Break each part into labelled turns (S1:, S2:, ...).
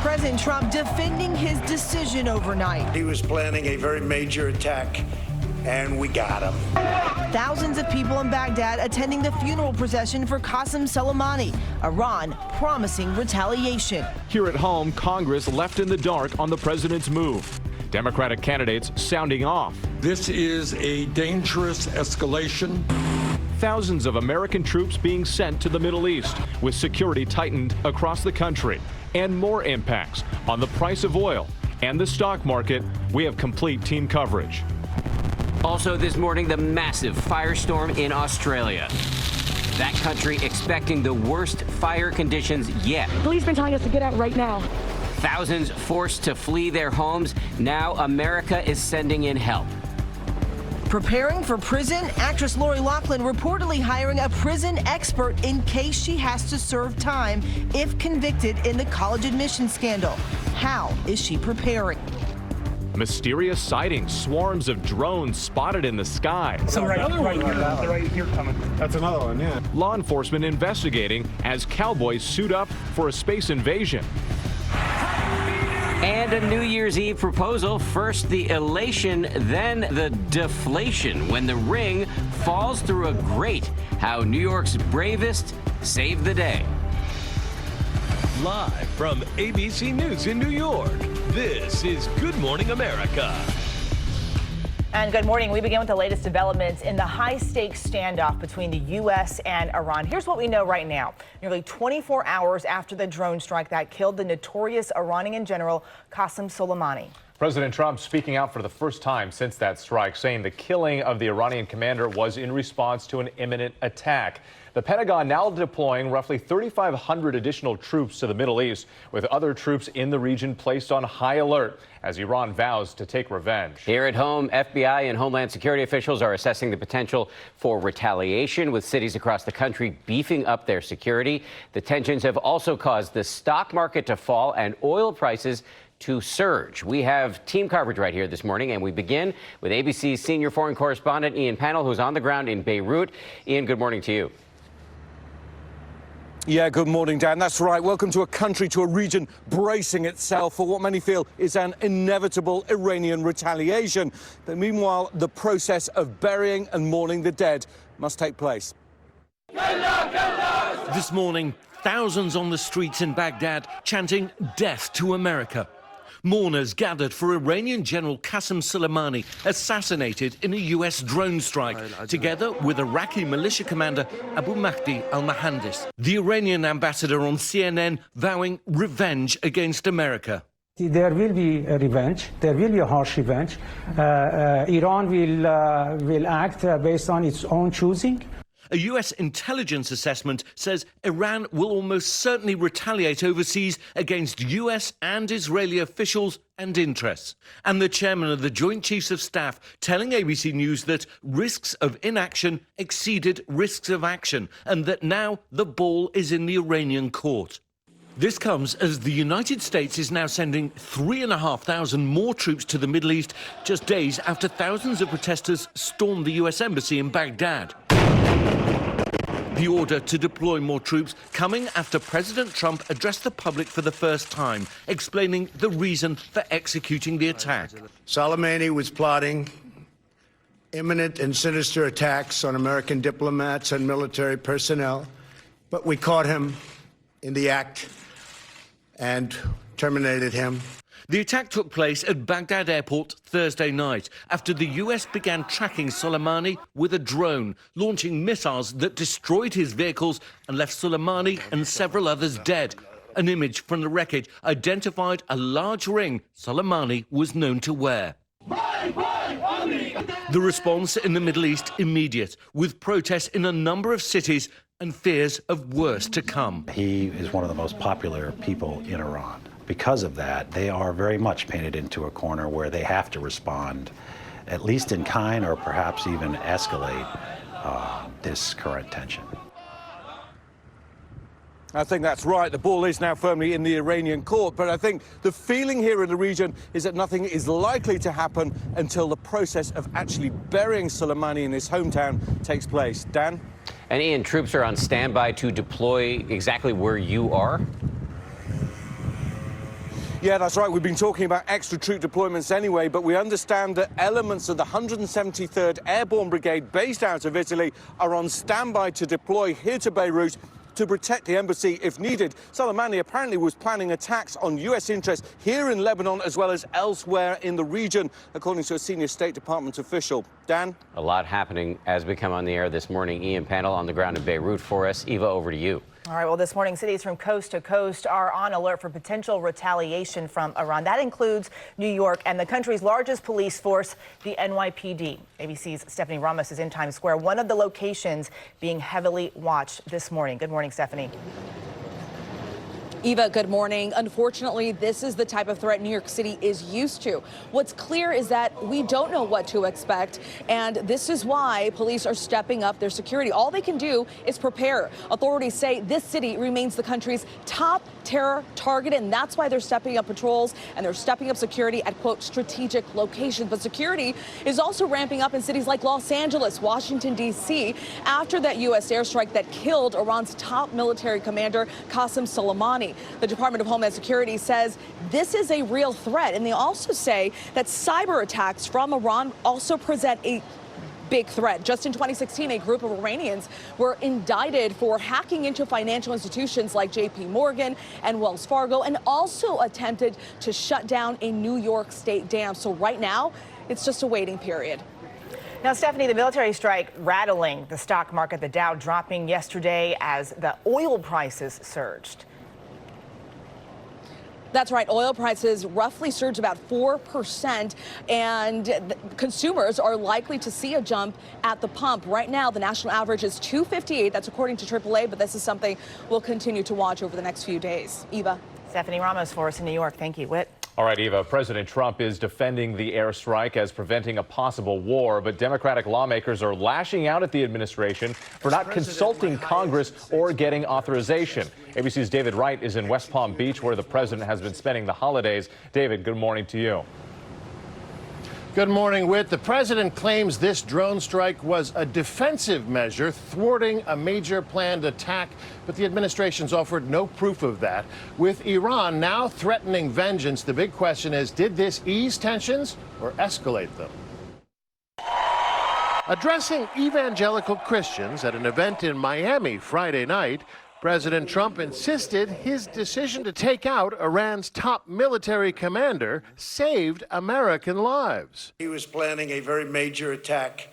S1: President Trump defending his decision overnight.
S2: He was planning a very major attack, and we got him.
S1: Thousands of people in Baghdad attending the funeral procession for Qasem Soleimani. Iran promising retaliation.
S3: Here at home, Congress left in the dark on the president's move. Democratic candidates sounding off.
S4: This is a dangerous escalation.
S3: Thousands of American troops being sent to the Middle East, with security tightened across the country, and more impacts on the price of oil and the stock market. We have complete team coverage.
S5: Also this morning, the massive firestorm in Australia. That country expecting the worst fire conditions yet.
S6: Police been telling us to get out right now.
S5: Thousands forced to flee their homes. Now America is sending in help.
S1: Preparing for prison, actress Lori Loughlin reportedly hiring a prison expert in case she has to serve time if convicted in the college admission scandal. How is she preparing?
S3: Mysterious sightings, swarms of drones spotted in the sky.
S7: So right here coming. That's another one, yeah.
S3: Law enforcement investigating as cowboys suit up for a space invasion.
S5: And a New Year's Eve proposal. First the elation, then the deflation when the ring falls through a grate. How New York's bravest saved the day.
S8: Live from ABC News in New York, this is Good Morning America.
S9: And good morning. We begin with the latest developments in the high-stakes standoff between the U.S. and Iran. Here's what we know right now. Nearly 24 hours after the drone strike that killed the notorious Iranian general Qasem Soleimani.
S10: President Trump speaking out for the first time since that strike, saying the killing of the Iranian commander was in response to an imminent attack. The Pentagon now deploying roughly 3,500 additional troops to the Middle East, with other troops in the region placed on high alert as Iran vows to take revenge.
S5: Here at home, FBI and Homeland Security officials are assessing the potential for retaliation, with cities across the country beefing up their security. The tensions have also caused the stock market to fall and oil prices to surge. We have team coverage right here this morning, and we begin with ABC's senior foreign correspondent Ian Pannell, who's on the ground in Beirut. Ian, good morning to you.
S11: Yeah, good morning, Dan. That's right. Welcome to a region bracing itself for what many feel is an inevitable Iranian retaliation. But meanwhile, the process of burying and mourning the dead must take place.
S8: This morning, thousands on the streets in Baghdad chanting death to America. Mourners gathered for Iranian General Qasem Soleimani, assassinated in a U.S. drone strike, together with Iraqi militia commander Abu Mahdi al-Mohandes. The Iranian ambassador on CNN vowing revenge against America.
S12: There will be a revenge. There will be a harsh revenge. Iran will act based on its own choosing.
S8: A U.S. intelligence assessment says Iran will almost certainly retaliate overseas against U.S. and Israeli officials and interests. And the chairman of the Joint Chiefs of Staff telling ABC News that risks of inaction exceeded risks of action, and that now the ball is in the Iranian court. This comes as the United States is now sending 3,500 more troops to the Middle East, just days after thousands of protesters stormed the U.S. embassy in Baghdad. The order to deploy more troops coming after President Trump addressed the public for the first time, explaining the reason for executing the attack.
S2: Soleimani was plotting imminent and sinister attacks on American diplomats and military personnel, but we caught him in the act and terminated him.
S8: The attack took place at Baghdad airport Thursday night after the U.S. began tracking Soleimani with a drone, launching missiles that destroyed his vehicles and left Soleimani and several others dead. An image from the wreckage identified a large ring Soleimani was known to wear. The response in the Middle East immediate, with protests in a number of cities and fears of worse to come.
S13: He is one of the most popular people in Iran. Because of that, they are very much painted into a corner where they have to respond, at least in kind, or perhaps even escalate this current tension.
S11: I think that's right. The ball is now firmly in the Iranian court, but I think the feeling here in the region is that nothing is likely to happen until the process of actually burying Soleimani in his hometown takes place. Dan?
S5: And Ian, troops are on standby to deploy exactly where you are?
S11: Yeah, that's right. We've been talking about extra troop deployments anyway, but we understand that elements of the 173rd Airborne Brigade based out of Italy are on standby to deploy here to Beirut to protect the embassy if needed. Soleimani apparently was planning attacks on U.S. interests here in Lebanon as well as elsewhere in the region, according to a senior State Department official. Dan?
S5: A lot happening as we come on the air this morning. Ian Panel on the ground in Beirut for us. Eva, over to you.
S9: All right, well, this morning, cities from coast to coast are on alert for potential retaliation from Iran. That includes New York and the country's largest police force, the NYPD. ABC's Stephanie Ramos is in Times Square, one of the locations being heavily watched this morning. Good morning, Stephanie.
S14: Eva, good morning. Unfortunately, this is the type of threat New York City is used to. What's clear is that we don't know what to expect, and this is why police are stepping up their security. All they can do is prepare. Authorities say this city remains the country's top terror target, and that's why they're stepping up patrols and they're stepping up security at, quote, strategic locations. But security is also ramping up in cities like Los Angeles, Washington, D.C., after that U.S. airstrike that killed Iran's top military commander, Qasem Soleimani. The Department of Homeland Security says this is a real threat, and they also say that cyber attacks from Iran also present a big threat. Just in 2016, a group of Iranians were indicted for hacking into financial institutions like J.P. Morgan and Wells Fargo, and also attempted to shut down a New York State dam. So right now, it's just a waiting period.
S9: Now, Stephanie, the military strike rattling the stock market, the Dow dropping yesterday as the oil prices surged.
S14: That's right. Oil prices roughly surged about 4%, and consumers are likely to see a jump at the pump. Right now, the national average is $2.58. That's according to AAA, but this is something we'll continue to watch over the next few days. Eva.
S9: Stephanie Ramos for us in New York. Thank you. Whit.
S10: All right, Eva, President Trump is defending the airstrike as preventing a possible war, but Democratic lawmakers are lashing out at the administration for not consulting Congress or getting authorization. ABC's David Wright is in West Palm Beach, where the president has been spending the holidays. David, good morning to you.
S15: Good morning, Whit. The president claims this drone strike was a defensive measure thwarting a major planned attack, but the administration's offered no proof of that. With Iran now threatening vengeance, the big question is, did this ease tensions or escalate them? Addressing evangelical Christians at an event in Miami Friday night, President Trump insisted his decision to take out Iran's top military commander saved American lives.
S2: He was planning a very major attack,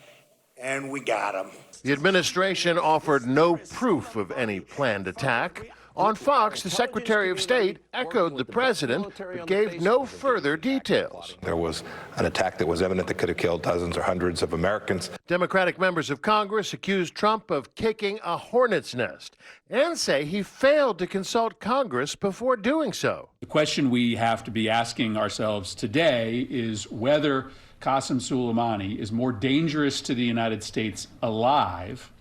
S2: and we got him.
S15: The administration offered no proof of any planned attack. On Fox, the Secretary of State echoed the president, but gave no further details.
S16: There was an attack that was imminent that could have killed dozens or hundreds of Americans.
S15: Democratic members of Congress accused Trump of kicking a hornet's nest and say he failed to consult Congress before doing so.
S17: The question we have to be asking ourselves today is whether Qasem Soleimani is more dangerous to the United States alive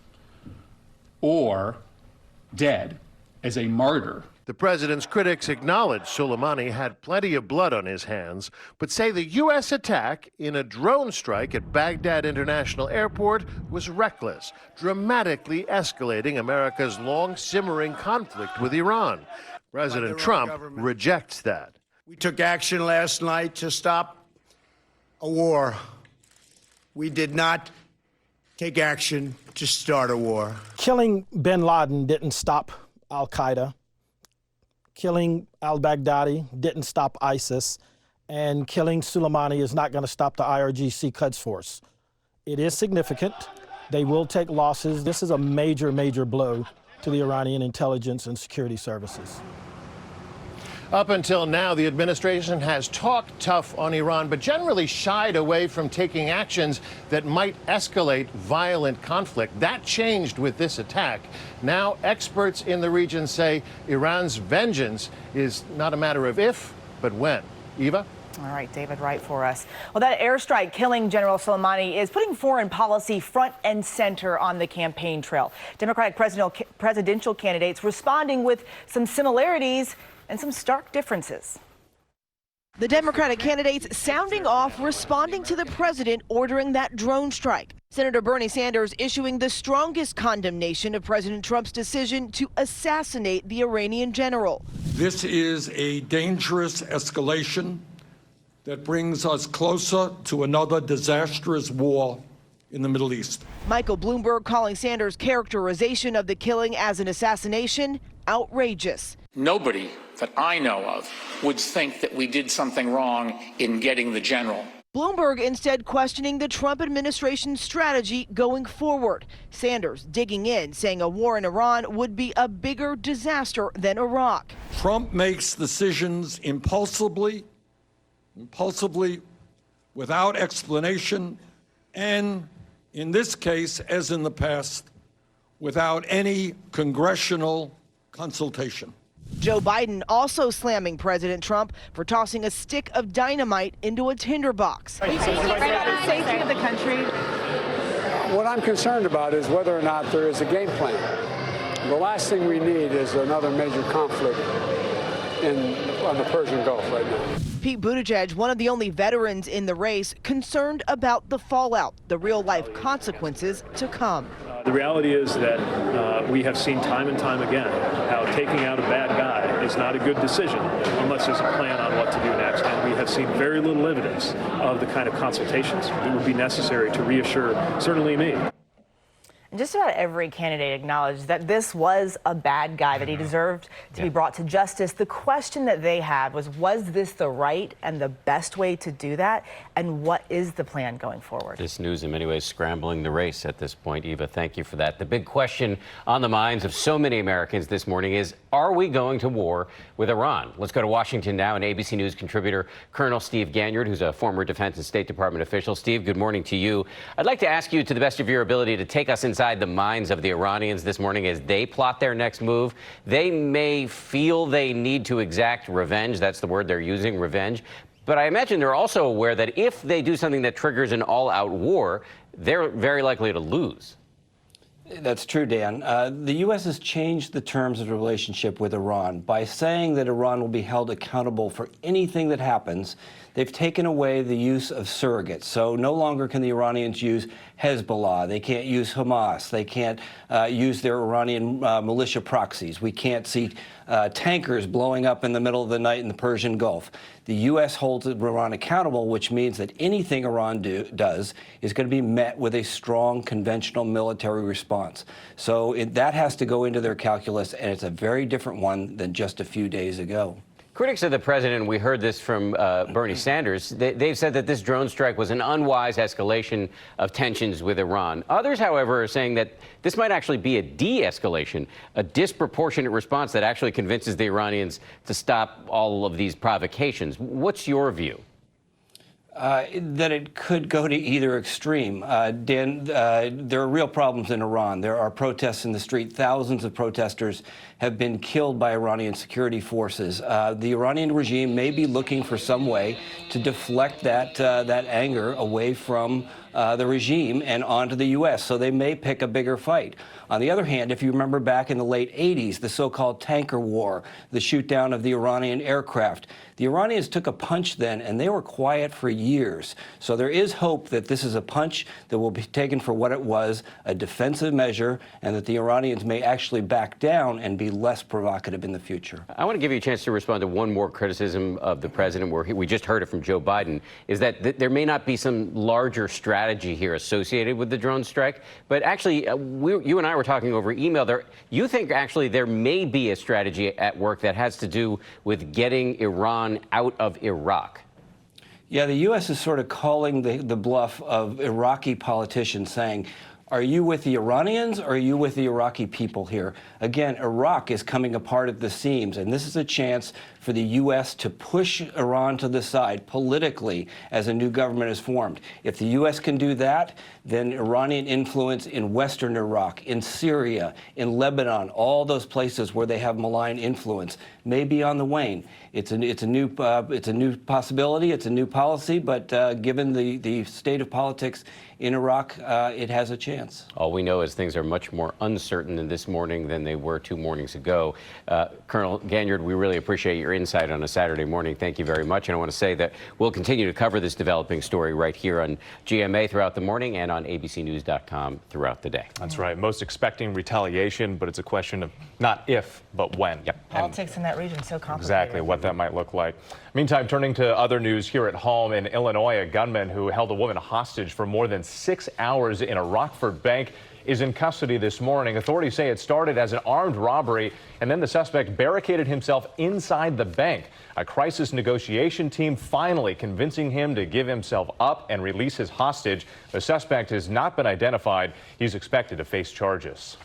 S17: or dead as a martyr.
S15: The president's critics acknowledge Soleimani had plenty of blood on his hands, but say the U.S. attack in a drone strike at Baghdad International Airport was reckless, dramatically escalating America's long-simmering conflict with Iran. President Trump rejects that.
S2: We took action last night to stop a war. We did not take action to start a war.
S18: Killing bin Laden didn't stop Al-Qaeda. Killing al-Baghdadi didn't stop ISIS. And killing Soleimani is not going to stop the IRGC Quds Force. It is significant. They will take losses. This is a major, major blow to the Iranian intelligence and security services.
S15: Up until now, the administration has talked tough on Iran, but generally shied away from taking actions that might escalate violent conflict. That changed with this attack. Now, experts in the region say Iran's vengeance is not a matter of if, but when. Eva?
S9: All right, David Wright for us. Well, that airstrike killing General Soleimani is putting foreign policy front and center on the campaign trail. Democratic presidential candidates responding with some similarities and some stark differences.
S1: The Democratic candidates sounding off, responding to the president ordering that drone strike. Senator Bernie Sanders issuing the strongest condemnation of President Trump's decision to assassinate the Iranian general.
S4: This is a dangerous escalation that brings us closer to another disastrous war in the Middle East.
S1: Michael Bloomberg calling Sanders' characterization of the killing as an assassination outrageous.
S19: Nobody that I know of would think that we did something wrong in getting the general.
S1: Bloomberg instead questioning the Trump administration's strategy going forward. Sanders digging in, saying a war in Iran would be a bigger disaster than Iraq.
S4: Trump makes decisions impulsively, without explanation, and in this case, as in the past, without any congressional consultation.
S1: Joe Biden also slamming President Trump for tossing a stick of dynamite into a tinderbox.
S9: Are you concerned about the safety of the country?
S20: What I'm concerned about is whether or not there is a game plan. The last thing we need is another major conflict on the Persian Gulf right now.
S1: Pete Buttigieg, one of the only veterans in the race, concerned about the fallout, the real-life consequences to come.
S21: The reality is that we have seen time and time again how taking out a bad guy is not a good decision unless there's a plan on what to do next. And we have seen very little evidence of the kind of consultations that would be necessary to reassure, certainly me.
S9: And just about every candidate acknowledged that this was a bad guy, that he deserved to be brought to justice. The question that they had was this the right and the best way to do that? And what is the plan going forward?
S5: This news in many ways scrambling the race at this point. Eva, thank you for that. The big question on the minds of so many Americans this morning is, are we going to war with Iran? Let's go to Washington now, and ABC News contributor Colonel Steve Ganyard, who's a former Defense and State Department official. Steve, good morning to you. I'd like to ask you, to the best of your ability, to take us inside the minds of the Iranians this morning as they plot their next move. They may feel they need to exact revenge. That's the word they're using, revenge. But I imagine they're also aware that if they do something that triggers an all-out war, they're very likely to lose.
S22: That's true, Dan. The U.S. has changed the terms of the relationship with Iran. By saying that Iran will be held accountable for anything that happens, they've taken away the use of surrogates. So no longer can the Iranians use Hezbollah. They can't use Hamas. They can't use their Iranian militia proxies. We can't see tankers blowing up in the middle of the night in the Persian Gulf. The U.S. holds Iran accountable, which means that anything Iran does is going to be met with a strong conventional military response. So that has to go into their calculus, and it's a very different one than just a few days ago.
S5: Critics of the president, we heard this from Bernie Sanders, they've said that this drone strike was an unwise escalation of tensions with Iran. Others, however, are saying that this might actually be a de-escalation, a disproportionate response that actually convinces the Iranians to stop all of these provocations. What's your view?
S22: That it could go to either extreme. Dan, there are real problems in Iran. There are protests in the street. Thousands of protesters have been killed by Iranian security forces. The Iranian regime may be looking for some way to deflect that anger away from the regime and onto the U.S., so they may pick a bigger fight. On the other hand, if you remember back in the late 80s, the so-called tanker war, the shoot-down of the Iranian aircraft, the Iranians took a punch then, and they were quiet for years. So there is hope that this is a punch that will be taken for what it was, a defensive measure, and that the Iranians may actually back down and be less provocative in the future.
S5: I want to give you a chance to respond to one more criticism of the president, where we just heard it from Joe Biden, is that there may not be some larger strategy here associated with the drone strike. But actually, you and I were talking over email. You think actually there may be a strategy at work that has to do with getting Iran out of Iraq.
S22: Yeah, the U.S. is sort of calling the bluff of Iraqi politicians, saying, are you with the Iranians or are you with the Iraqi people here? Again, Iraq is coming apart at the seams, and this is a chance for the U.S. to push Iran to the side politically as a new government is formed. If the U.S. can do that, then Iranian influence in western Iraq, in Syria, in Lebanon, all those places where they have malign influence, may be on the wane. It's a new possibility, it's a new policy, but given the state of politics in Iraq, it has a chance. chance.
S5: All we know is things are much more uncertain this morning than they were 2 mornings ago. Colonel Ganyard, we really appreciate your insight on a Saturday morning. Thank you very much. And I want to say that we'll continue to cover this developing story right here on GMA throughout the morning and on abcnews.com throughout the day.
S10: That's right. Most expecting retaliation, but it's a question of not if, but when.
S5: Yep.
S9: Politics in that region so complicated.
S10: Exactly what that might look like. Meantime, turning to other news here at home in Illinois, a gunman who held a woman hostage for more than 6 hours in a Rockford bank is in custody this morning. Authorities say it started as an armed robbery, and then the suspect barricaded himself inside the bank. A crisis negotiation team finally convincing him to give himself up and release his hostage. The suspect has not been identified. He's expected to face charges.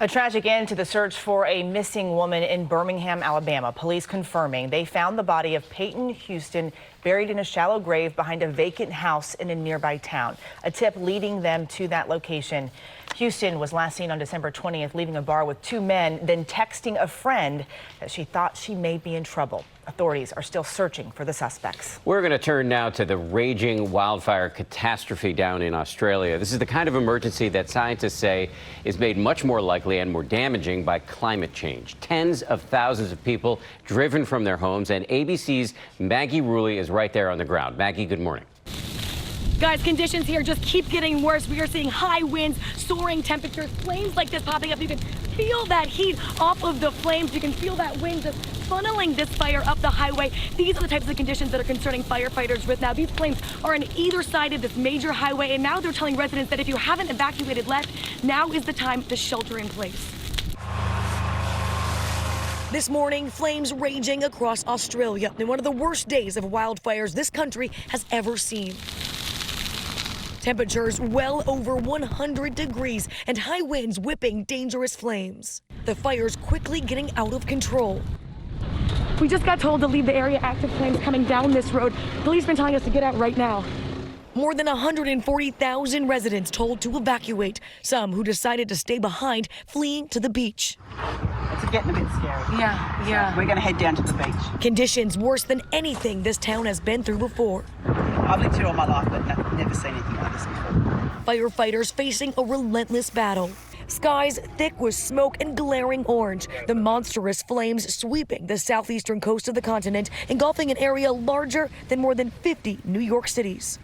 S9: A tragic end to the search for a missing woman in Birmingham, Alabama. Police confirming they found the body of Peyton Houston buried in a shallow grave behind a vacant house in a nearby town. A tip leading them to that location. Houston was last seen on December 20th leaving a bar with 2 men, then texting a friend that she thought she may be in trouble. Authorities are still searching for the suspects.
S5: We're going to turn now to the raging wildfire catastrophe down in Australia. This is the kind of emergency that scientists say is made much more likely and more damaging by climate change. Tens of thousands of people driven from their homes, and ABC's Maggie Rulli is right there on the ground. Maggie, good morning.
S6: Guys, conditions here just keep getting worse. We are seeing high winds, soaring temperatures, flames like this popping up. You can feel that heat off of the flames. You can feel that wind just funneling this fire up the highway. These are the types of conditions that are concerning firefighters right now. These flames are on either side of this major highway, and now they're telling residents that if you haven't evacuated left, now is the time to shelter in place. This morning, flames raging across Australia in one of the worst days of wildfires this country has ever seen. Temperatures well over 100 degrees and high winds whipping dangerous flames. The fire's quickly getting out of control. We just got told to leave the area. Active flames coming down this road. Police been telling us to get out right now. More than 140,000 residents told to evacuate. Some who decided to stay behind, fleeing to the beach.
S7: It's getting a bit scary.
S6: Yeah.
S7: We're going to head down to the beach.
S6: Conditions worse than anything this town has been through before.
S7: I've lived here all my life, but never seen anything like this before.
S6: Firefighters facing a relentless battle. Skies thick with smoke and glaring orange. The monstrous flames sweeping the southeastern coast of the continent, engulfing an area larger than more than 50 New York cities.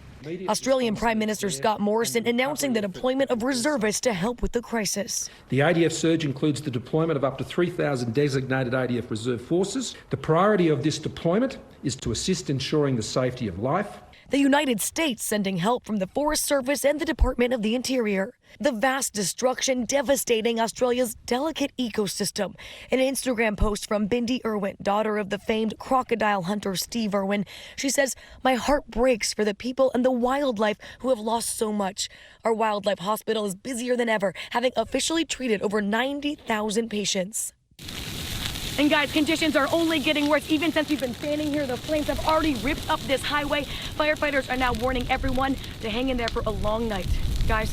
S6: Australian Prime Minister Scott Morrison announcing the deployment of reservists to help with the crisis.
S23: The ADF surge includes the deployment of up to 3,000 designated ADF reserve forces. The priority of this deployment is to assist ensuring the safety of life.
S6: The United States sending help from the Forest Service and the Department of the Interior. The vast destruction devastating Australia's delicate ecosystem. An Instagram post from Bindi Irwin, daughter of the famed crocodile hunter Steve Irwin. She says, "My heart breaks for the people and the wildlife who have lost so much. Our wildlife hospital is busier than ever, having officially treated over 90,000 patients." And guys, conditions are only getting worse. Even since we've been standing here, the flames have already ripped up this highway. Firefighters are now warning everyone to hang in there for a long night. Guys.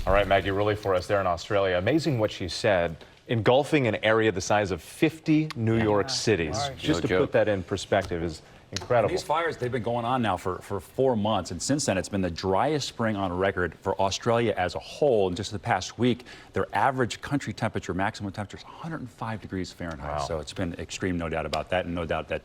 S10: All right, Maggie Rulli for us there in Australia. Amazing what she said, engulfing an area the size of 50 New York cities. Just to put that in perspective is incredible.
S24: These fires, they've been going on now for 4 months, and since then it's been the driest spring on record for Australia as a whole. And just the past week, their average country temperature, maximum temperature is 105 degrees Fahrenheit. Wow. So it's been extreme, no doubt about that, and no doubt that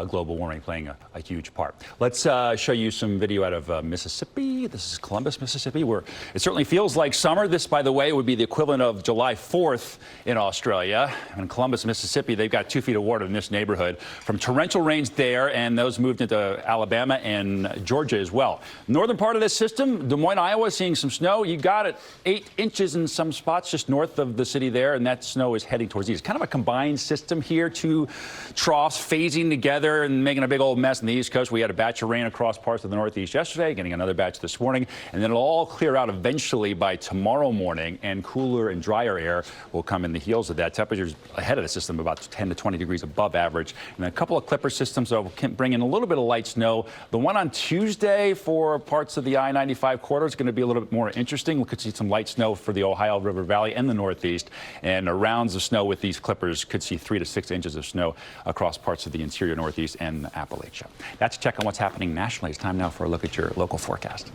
S24: global warming playing a huge part. Let's show you some video out of Mississippi. This is Columbus, Mississippi, where it certainly feels like summer. This, by the way, would be the equivalent of July 4th in Australia. In Columbus, Mississippi, they've got 2 feet of water in this neighborhood from torrential rains there, and those moved into Alabama and Georgia as well. Northern part of this system, Des Moines, Iowa, seeing some snow. You got it, 8 inches in some spots just north of the city there, and that snow is heading towards the east. Kind of a combined system here, 2 troughs phasing together and making a big old mess on the East Coast. We had a batch of rain across parts of the Northeast yesterday, getting another batch this morning, and then it'll all clear out eventually by tomorrow morning, and cooler and drier air will come in the heels of that. Temperatures ahead of the system about 10 to 20 degrees above average, and then a couple of clipper systems that will bring in a little bit of light snow. The one on Tuesday for parts of the I-95 corridor is going to be a little bit more interesting. We could see some light snow for the Ohio River Valley and the Northeast, and rounds of snow with these clippers could see 3 to 6 inches of snow across parts of the interior Northeast and Appalachia. That's a check on what's happening nationally. It's time now for a look at your local forecast.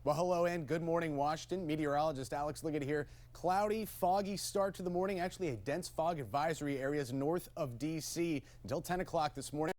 S3: Well, hello and good morning, Washington. Meteorologist Alex Liggett here. Cloudy, foggy start to the morning. Actually, a dense fog advisory areas north of D.C. until 10 o'clock this morning.